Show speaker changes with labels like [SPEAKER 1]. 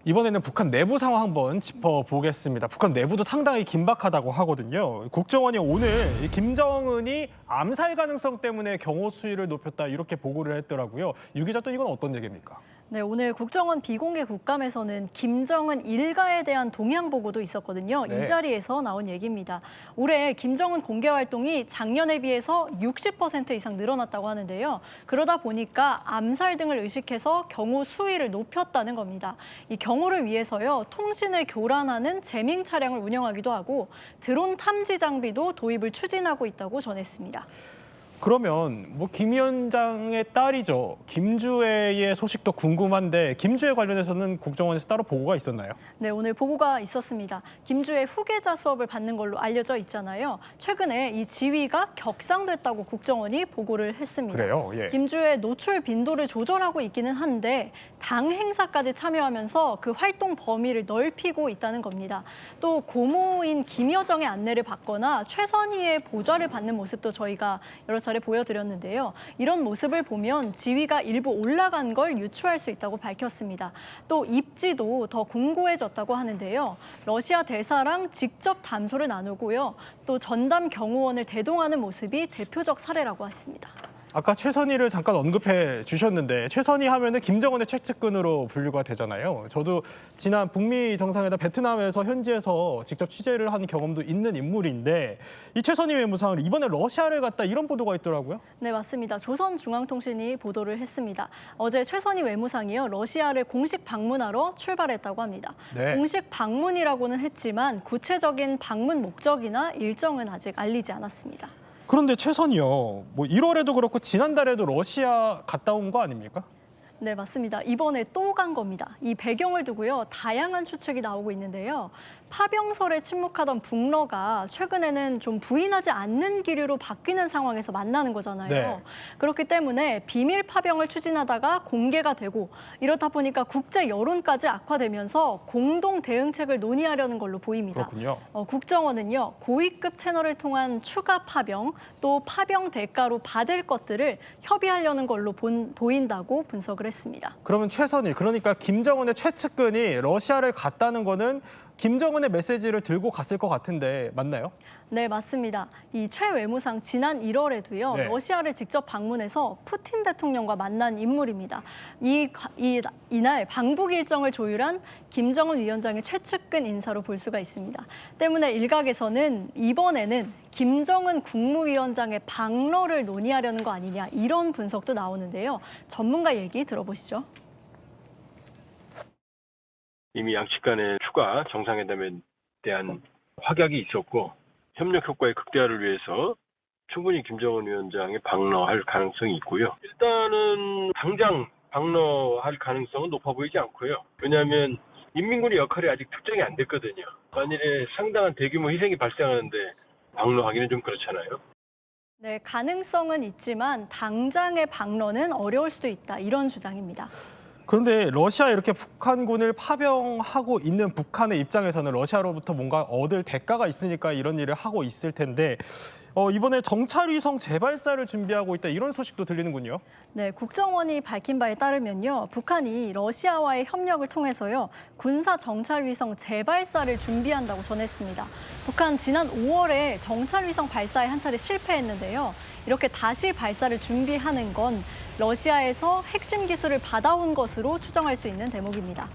[SPEAKER 1] 이번에는 북한 내부 상황 한번 짚어보겠습니다. 북한 내부도 상당히 긴박하다고 하거든요. 국정원이 오늘 김정은이 암살 가능성 때문에 경호 수위를 높였다 이렇게 보고를 했더라고요. 유 기자, 또 이건 어떤 얘기입니까?
[SPEAKER 2] 네, 오늘 국정원 비공개 국감에서는 김정은 일가에 대한 동향 보고도 있었거든요.
[SPEAKER 1] 네.
[SPEAKER 2] 이 자리에서 나온 얘기입니다. 올해 김정은 공개 활동이 작년에 비해서 60% 이상 늘어났다고 하는데요. 그러다 보니까 암살 등을 의식해서 경호 수위를 높였다는 겁니다. 이 경호를 위해서요, 통신을 교란하는 재밍 차량을 운영하기도 하고 드론 탐지 장비도 도입을 추진하고 있다고 전했습니다.
[SPEAKER 1] 그러면 김 위원장의 딸이죠. 김주애의 소식도 궁금한데 김주애 관련해서는 국정원에서 따로 보고가 있었나요?
[SPEAKER 2] 네, 오늘 보고가 있었습니다. 김주애 후계자 수업을 받는 걸로 알려져 있잖아요. 최근에 이 지위가 격상됐다고 국정원이 보고를 했습니다.
[SPEAKER 1] 그래요? 예.
[SPEAKER 2] 김주애 노출 빈도를 조절하고 있기는 한데 당 행사까지 참여하면서 그 활동 범위를 넓히고 있다는 겁니다. 또 고모인 김여정의 안내를 받거나 최선희의 보좌를 받는 모습도 저희가 여러 차례 보여드렸는데요. 이런 모습을 보면 지위가 일부 올라간 걸 유추할 수 있다고 밝혔습니다. 또 입지도 더 공고해졌다고 하는데요. 러시아 대사랑 직접 담소를 나누고요. 또 전담 경호원을 대동하는 모습이 대표적 사례라고 했습니다.
[SPEAKER 1] 아까 최선희를 잠깐 언급해 주셨는데 최선희 하면은 김정은의 최측근으로 분류가 되잖아요. 저도 지난 북미 정상회담 베트남에서 현지에서 직접 취재를 한 경험도 있는 인물인데 이 최선희 외무상을 이번에 러시아를 갔다 이런 보도가 있더라고요.
[SPEAKER 2] 네, 맞습니다. 조선중앙통신이 보도를 했습니다. 어제 최선희 외무상이요, 러시아를 공식 방문하러 출발했다고 합니다.
[SPEAKER 1] 네.
[SPEAKER 2] 공식 방문이라고는 했지만 구체적인 방문 목적이나 일정은 아직 알리지 않았습니다.
[SPEAKER 1] 그런데 최선희요. 1월에도 그렇고 지난달에도 러시아 갔다 온 거 아닙니까?
[SPEAKER 2] 네, 맞습니다. 이번에 또 간 겁니다. 이 배경을 두고요, 다양한 추측이 나오고 있는데요. 파병설에 침묵하던 북러가 최근에는 좀 부인하지 않는 기류로 바뀌는 상황에서 만나는 거잖아요.
[SPEAKER 1] 네.
[SPEAKER 2] 그렇기 때문에 비밀 파병을 추진하다가 공개가 되고 이렇다 보니까 국제 여론까지 악화되면서 공동 대응책을 논의하려는 걸로 보입니다.
[SPEAKER 1] 그렇군요.
[SPEAKER 2] 국정원은요, 고위급 채널을 통한 추가 파병, 또 파병 대가로 받을 것들을 협의하려는 걸로 보인다고 분석을 했습니다.
[SPEAKER 1] 그러면 최선희, 그러니까 김정은의 최측근이 러시아를 갔다는 거는 김정은의 메시지를 들고 갔을 것 같은데 맞나요?
[SPEAKER 2] 네, 맞습니다. 이 최 외무상 지난 1월에도요,
[SPEAKER 1] 네.
[SPEAKER 2] 러시아를 직접 방문해서 푸틴 대통령과 만난 인물입니다. 이날 방북 일정을 조율한 김정은 위원장의 최측근 인사로 볼 수가 있습니다. 때문에 일각에서는 이번에는 김정은 국무위원장의 방러를 논의하려는 거 아니냐, 이런 분석도 나오는데요. 전문가 얘기 들어보시죠.
[SPEAKER 3] 이미 양측 간의 추가 정상회담에 대한 확약이 있었고 협력 효과의 극대화를 위해서 충분히 김정은 위원장이 방러할 가능성이 있고요. 일단은 당장 방러할 가능성은 높아 보이지 않고요. 왜냐하면 인민군의 역할이 아직 특정이 안 됐거든요. 만일에 상당한 대규모 희생이 발생하는데 방러하기는 좀 그렇잖아요.
[SPEAKER 2] 네, 가능성은 있지만 당장의 방러는 어려울 수도 있다, 이런 주장입니다.
[SPEAKER 1] 그런데 러시아 이렇게 북한군을 파병하고 있는 북한의 입장에서는 러시아로부터 뭔가 얻을 대가가 있으니까 이런 일을 하고 있을 텐데 이번에 정찰위성 재발사를 준비하고 있다 이런 소식도 들리는군요.
[SPEAKER 2] 네, 국정원이 밝힌 바에 따르면요, 북한이 러시아와의 협력을 통해서요, 군사 정찰위성 재발사를 준비한다고 전했습니다. 북한 지난 5월에 정찰위성 발사에 한 차례 실패했는데요. 이렇게 다시 발사를 준비하는 건 러시아에서 핵심 기술을 받아온 것으로 추정할 수 있는 대목입니다.